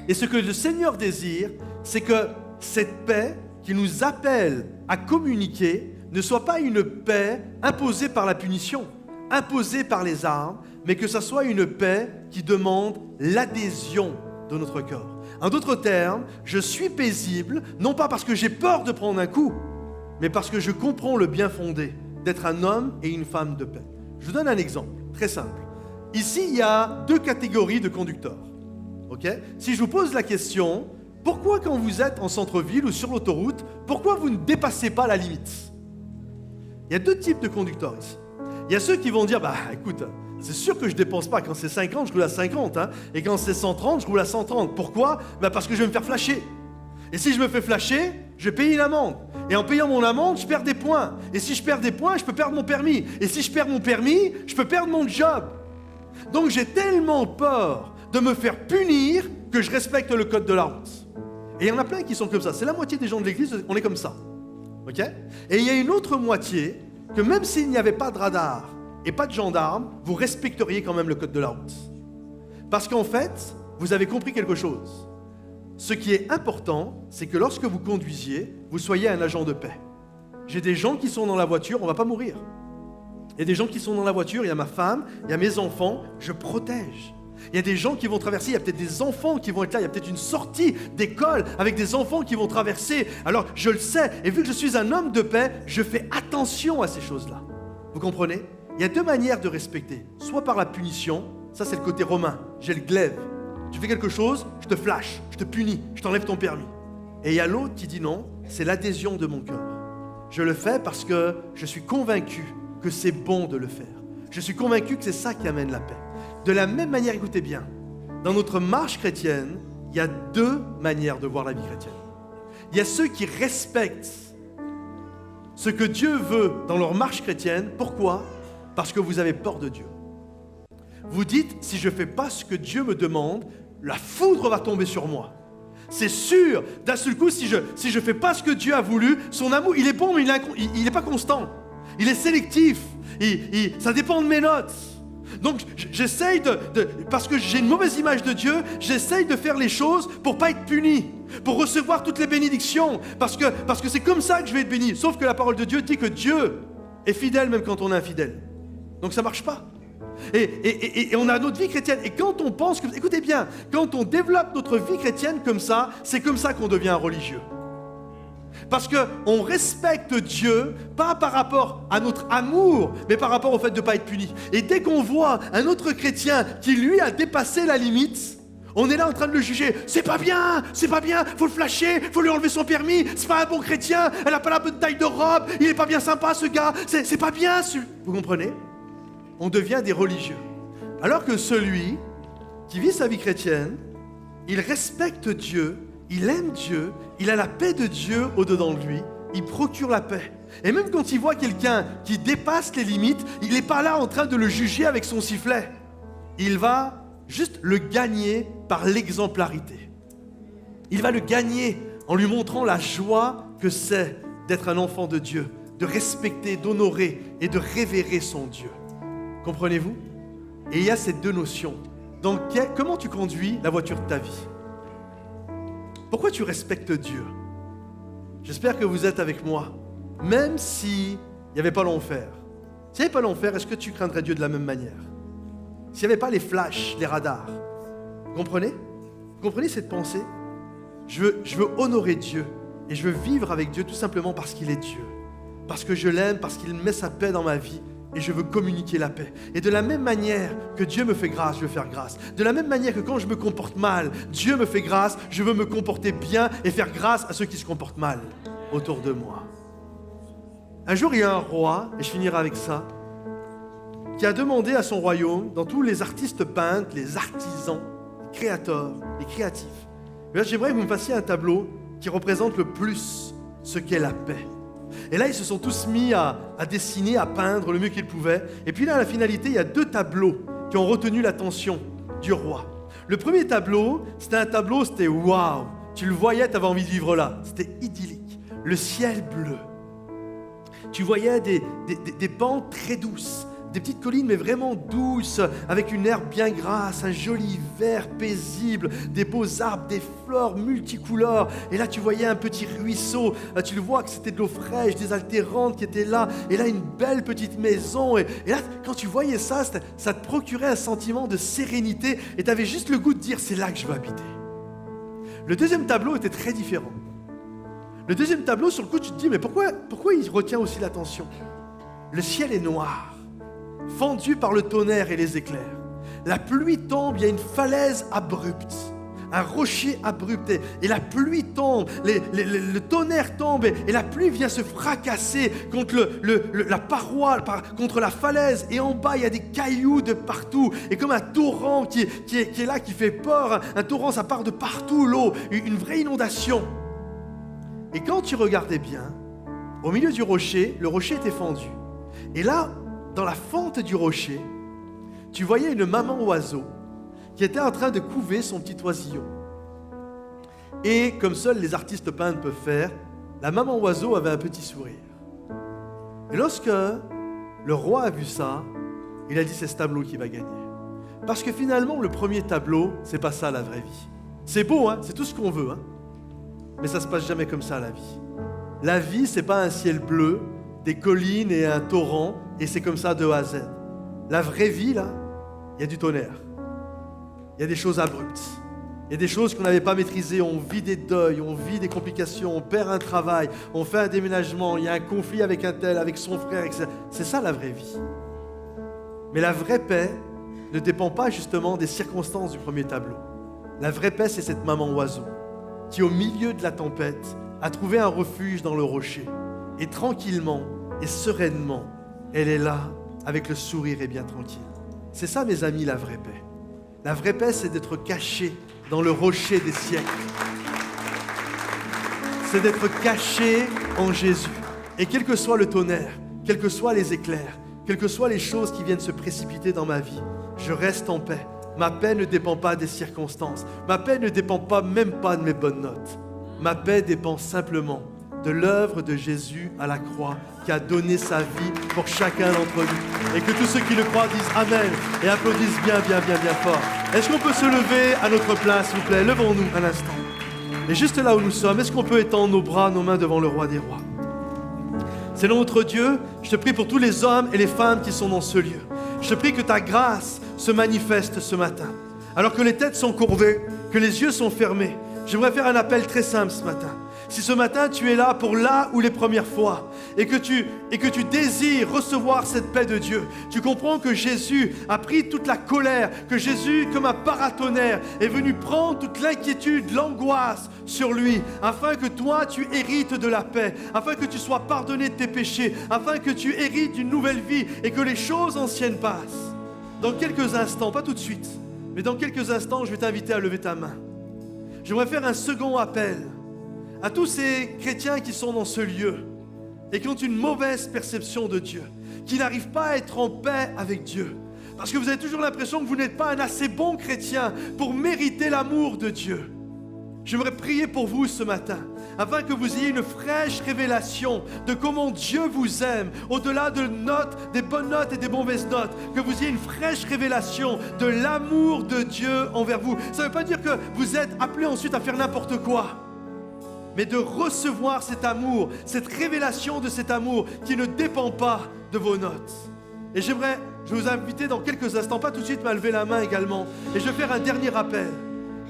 et ce que le Seigneur désire, c'est que cette paix qui nous appelle à communiquer ne soit pas une paix imposée par la punition, imposée par les armes, mais que ça soit une paix qui demande l'adhésion de notre corps. En d'autres termes, je suis paisible, non pas parce que j'ai peur de prendre un coup, mais parce que je comprends le bien fondé d'être un homme et une femme de paix. Je vous donne un exemple, très simple. Ici, il y a deux catégories de conducteurs. Okay? Si je vous pose la question, pourquoi quand vous êtes en centre-ville ou sur l'autoroute, pourquoi vous ne dépassez pas la limite? Il y a deux types de conducteurs ici. Il y a ceux qui vont dire, écoute, c'est sûr que je ne dépense pas. Quand c'est 50, je roule à 50. Et quand c'est 130, je roule à 130. Pourquoi? Parce que je vais me faire flasher. Et si je me fais flasher, je vais payer une amende. Et en payant mon amende, je perds des points. Et si je perds des points, je peux perdre mon permis. Et si je perds mon permis, je peux perdre mon job. Donc j'ai tellement peur de me faire punir que je respecte le code de la route. Et il y en a plein qui sont comme ça. C'est la moitié des gens de l'église, on est comme ça. Ok ? Et il y a une autre moitié que même s'il n'y avait pas de radar et pas de gendarme, vous respecteriez quand même le code de la route. Parce qu'en fait, vous avez compris quelque chose. Ce qui est important, c'est que lorsque vous conduisiez, vous soyez un agent de paix. J'ai des gens qui sont dans la voiture, on ne va pas mourir. Il y a des gens qui sont dans la voiture, il y a ma femme, il y a mes enfants, je protège. Il y a des gens qui vont traverser, il y a peut-être des enfants qui vont être là, il y a peut-être une sortie d'école avec des enfants qui vont traverser. Alors, je le sais, et vu que je suis un homme de paix, je fais attention à ces choses-là. Vous comprenez ? Il y a deux manières de respecter. Soit par la punition, ça c'est le côté romain, j'ai le glaive. Tu fais quelque chose, je te flash, je te punis, je t'enlève ton permis. Et il y a l'autre qui dit non, c'est l'adhésion de mon cœur. Je le fais parce que je suis convaincu que c'est bon de le faire. Je suis convaincu que c'est ça qui amène la paix. De la même manière, écoutez bien, dans notre marche chrétienne, il y a deux manières de voir la vie chrétienne. Il y a ceux qui respectent ce que Dieu veut dans leur marche chrétienne. Pourquoi ? Parce que vous avez peur de Dieu. Vous dites, si je ne fais pas ce que Dieu me demande, la foudre va tomber sur moi. C'est sûr, d'un seul coup, si je ne fais pas ce que Dieu a voulu, son amour, il est bon, mais il n'est pas constant. Il est sélectif. Ça dépend de mes notes. Donc, j'essaye parce que j'ai une mauvaise image de Dieu, j'essaye de faire les choses pour ne pas être puni, pour recevoir toutes les bénédictions, parce que c'est comme ça que je vais être béni. Sauf que la parole de Dieu dit que Dieu est fidèle même quand on est infidèle. Donc, ça ne marche pas. Et on a notre vie chrétienne. Et quand on pense, écoutez bien, quand on développe notre vie chrétienne comme ça, c'est comme ça qu'on devient un religieux. Parce qu'on respecte Dieu, pas par rapport à notre amour, mais par rapport au fait de ne pas être puni. Et dès qu'on voit un autre chrétien qui, lui, a dépassé la limite, on est là en train de le juger. C'est pas bien, faut le flasher, faut lui enlever son permis, c'est pas un bon chrétien, elle n'a pas la bonne taille de robe, il est pas bien sympa ce gars, c'est pas bien. Vous comprenez ? On devient des religieux. Alors que celui qui vit sa vie chrétienne, il respecte Dieu, il aime Dieu, il a la paix de Dieu au-dedans de lui, il procure la paix. Et même quand il voit quelqu'un qui dépasse les limites, il n'est pas là en train de le juger avec son sifflet. Il va juste le gagner par l'exemplarité. Il va le gagner en lui montrant la joie que c'est d'être un enfant de Dieu, de respecter, d'honorer et de révérer son Dieu. Comprenez-vous ? Et il y a ces deux notions. Donc, comment tu conduis la voiture de ta vie ? Pourquoi tu respectes Dieu ? J'espère que vous êtes avec moi. Même s'il n'y avait pas l'enfer. S'il n'y avait pas l'enfer, est-ce que tu craindrais Dieu de la même manière ? S'il n'y avait pas les flashs, les radars. Vous comprenez ? Vous comprenez cette pensée ? Je veux honorer Dieu. Et je veux vivre avec Dieu tout simplement parce qu'il est Dieu. Parce que je l'aime, parce qu'il met sa paix dans ma vie. Et je veux communiquer la paix. Et de la même manière que Dieu me fait grâce, je veux faire grâce. De la même manière que quand je me comporte mal, Dieu me fait grâce, je veux me comporter bien et faire grâce à ceux qui se comportent mal autour de moi. Un jour, il y a un roi, et je finirai avec ça, qui a demandé à son royaume, dans tous les artistes peintres, les artisans, les créateurs, les créatifs, j'aimerais que vous me fassiez un tableau qui représente le plus ce qu'est la paix. Et là, ils se sont tous mis à dessiner, à peindre le mieux qu'ils pouvaient. Et puis là, à la finalité, il y a deux tableaux qui ont retenu l'attention du roi. Le premier tableau, c'était waouh. Tu le voyais, tu avais envie de vivre là. C'était idyllique. Le ciel bleu. Tu voyais des pentes très douces. Des petites collines, mais vraiment douces, avec une herbe bien grasse, un joli vert paisible, des beaux arbres, des fleurs multicouleurs. Et là, tu voyais un petit ruisseau. Là, tu le vois que c'était de l'eau fraîche, désaltérante qui était là. Et là, une belle petite maison. Et là, quand tu voyais ça, ça te procurait un sentiment de sérénité. Et tu avais juste le goût de dire, c'est là que je veux habiter. Le deuxième tableau était très différent. Le deuxième tableau, sur le coup, tu te dis, mais pourquoi il retient aussi l'attention ? Le ciel est noir, fendu par le tonnerre et les éclairs. La pluie tombe, il y a une falaise abrupte, un rocher abrupt, et la pluie tombe, le tonnerre tombe, et la pluie vient se fracasser contre la paroi, contre la falaise, et en bas, il y a des cailloux de partout, et comme un torrent qui est là, qui fait peur, un torrent, ça part de partout, l'eau, une vraie inondation. Et quand tu regardais bien, au milieu du rocher, le rocher était fendu, et là, dans la fente du rocher, tu voyais une maman oiseau qui était en train de couver son petit oisillon. Et comme seuls les artistes peintres peuvent faire, la maman oiseau avait un petit sourire. Et lorsque le roi a vu ça, il a dit c'est ce tableau qui va gagner. Parce que finalement, le premier tableau, c'est pas ça la vraie vie. C'est beau, hein, c'est tout ce qu'on veut, hein, mais ça se passe jamais comme ça la vie. La vie, c'est pas un ciel bleu, des collines et un torrent, et c'est comme ça de A à Z. La vraie vie, là, il y a du tonnerre. Il y a des choses abruptes. Il y a des choses qu'on n'avait pas maîtrisées. On vit des deuils, on vit des complications, on perd un travail, on fait un déménagement, il y a un conflit avec un tel, avec son frère, etc. C'est ça la vraie vie. Mais la vraie paix ne dépend pas justement des circonstances du premier tableau. La vraie paix, c'est cette maman oiseau qui, au milieu de la tempête, a trouvé un refuge dans le rocher. Et tranquillement et sereinement, elle est là avec le sourire et bien tranquille. C'est ça, mes amis, la vraie paix. La vraie paix, c'est d'être caché dans le rocher des siècles. C'est d'être caché en Jésus. Et quel que soit le tonnerre, quels que soient les éclairs, quelles que soient les choses qui viennent se précipiter dans ma vie, je reste en paix. Ma paix ne dépend pas des circonstances. Ma paix ne dépend pas, même pas de mes bonnes notes. Ma paix dépend simplement de l'œuvre de Jésus à la croix, qui a donné sa vie pour chacun d'entre nous. Et que tous ceux qui le croient disent Amen et applaudissent bien, bien, bien, bien fort. Est-ce qu'on peut se lever à notre place, s'il vous plaît? Levons-nous un instant. Et juste là où nous sommes, est-ce qu'on peut étendre nos bras, nos mains devant le roi des rois? Seigneur notre Dieu, je te prie pour tous les hommes et les femmes qui sont dans ce lieu. Je te prie que ta grâce se manifeste ce matin. Alors que les têtes sont courbées, que les yeux sont fermés, j'aimerais faire un appel très simple ce matin. Si ce matin tu es là pour là ou les premières fois et que tu désires recevoir cette paix de Dieu, tu comprends que Jésus a pris toute la colère, que Jésus, comme un paratonnerre, est venu prendre toute l'inquiétude, l'angoisse sur lui, afin que toi tu hérites de la paix, afin que tu sois pardonné de tes péchés, afin que tu hérites d'une nouvelle vie et que les choses anciennes passent. Dans quelques instants, pas tout de suite, mais dans quelques instants, je vais t'inviter à lever ta main. J'aimerais faire un second appel à tous ces chrétiens qui sont dans ce lieu et qui ont une mauvaise perception de Dieu, qui n'arrivent pas à être en paix avec Dieu, parce que vous avez toujours l'impression que vous n'êtes pas un assez bon chrétien pour mériter l'amour de Dieu. J'aimerais prier pour vous ce matin, afin que vous ayez une fraîche révélation de comment Dieu vous aime, au-delà de notes, des bonnes notes et des mauvaises notes, que vous ayez une fraîche révélation de l'amour de Dieu envers vous. Ça ne veut pas dire que vous êtes appelés ensuite à faire n'importe quoi, mais de recevoir cet amour, cette révélation de cet amour qui ne dépend pas de vos notes. Et je vais vous inviter dans quelques instants, pas tout de suite, mais à lever la main également. Et je vais faire un dernier appel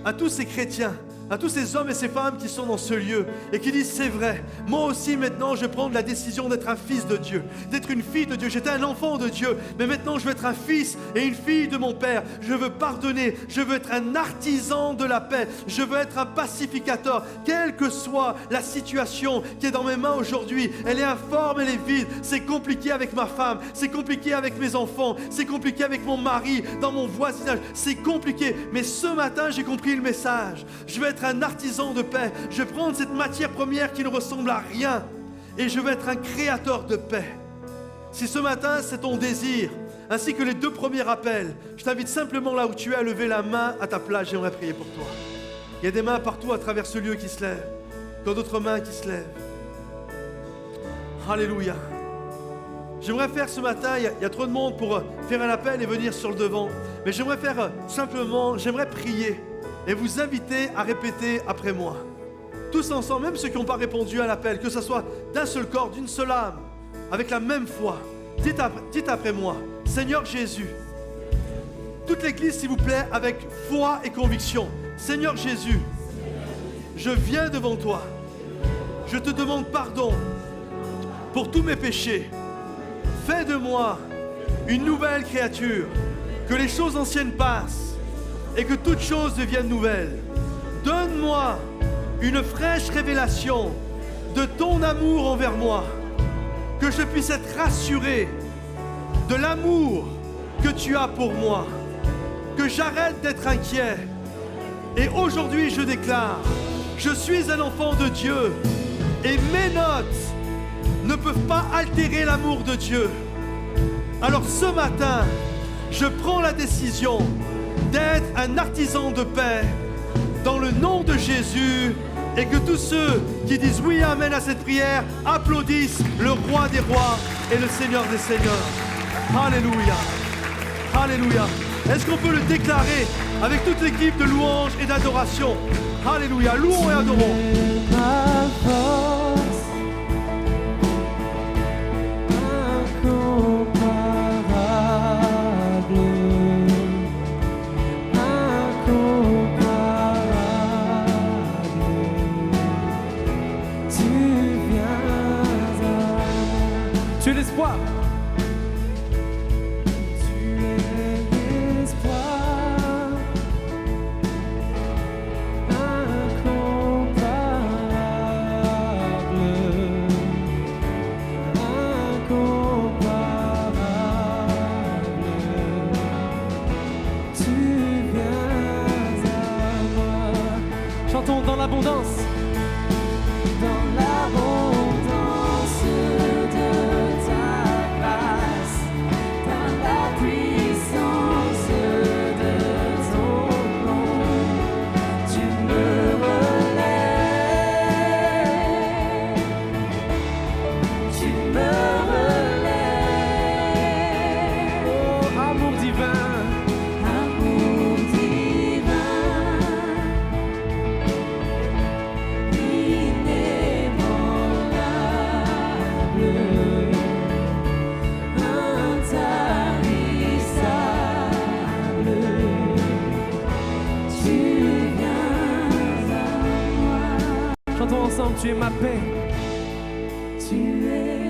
à tous ces chrétiens, à tous ces hommes et ces femmes qui sont dans ce lieu et qui disent c'est vrai, moi aussi maintenant je prends la décision d'être un fils de Dieu, d'être une fille de Dieu. J'étais un enfant de Dieu, mais maintenant je veux être un fils et une fille de mon Père. Je veux pardonner, je veux être un artisan de la paix, je veux être un pacificateur, quelle que soit la situation qui est dans mes mains aujourd'hui. Elle est informe, elle est vide, c'est compliqué avec ma femme, c'est compliqué avec mes enfants, c'est compliqué avec mon mari, dans mon voisinage, c'est compliqué, mais ce matin j'ai compris le message. Je veux être un artisan de paix. Je vais prendre cette matière première qui ne ressemble à rien et je vais être un créateur de paix. Si ce matin c'est ton désir, ainsi que les deux premiers appels, je t'invite simplement là où tu es à lever la main à ta place. J'aimerais prier pour toi. Il y a des mains partout à travers ce lieu qui se lèvent, comme d'autres mains qui se lèvent. Alléluia. J'aimerais faire ce matin, il y a trop de monde pour faire un appel et venir sur le devant, mais j'aimerais faire simplement, j'aimerais prier et vous inviter à répéter après moi. Tous ensemble, même ceux qui n'ont pas répondu à l'appel, que ce soit d'un seul corps, d'une seule âme, avec la même foi. Dites après moi, Seigneur Jésus. Toute l'Église, s'il vous plaît, avec foi et conviction. Seigneur Jésus, je viens devant toi. Je te demande pardon pour tous mes péchés. Fais de moi une nouvelle créature. Que les choses anciennes passent et que toute chose devienne nouvelle. Donne-moi une fraîche révélation de ton amour envers moi, que je puisse être rassuré de l'amour que tu as pour moi, que j'arrête d'être inquiet. Et aujourd'hui je déclare, je suis un enfant de Dieu et mes notes ne peuvent pas altérer l'amour de Dieu. Alors ce matin, je prends la décision d'être un artisan de paix dans le nom de Jésus, et que tous ceux qui disent oui, amen à cette prière applaudissent le roi des rois et le Seigneur des seigneurs. Alléluia. Alléluia. Est-ce qu'on peut le déclarer avec toute l'équipe de louange et d'adoration? Alléluia. Louons et adorons. Ma force incomparable, incomparable. Tu viens à moi. Tu es l'espoir. Chantons dans l'abondance. Dans l'abondance de ta grâce, dans la puissance de ton nom, tu me relèves, tu me relèves. Oh, amour divin. Amour divin, inébranlable, intarissable, tu viens à moi. Chantons ensemble, tu es ma paix. Tu es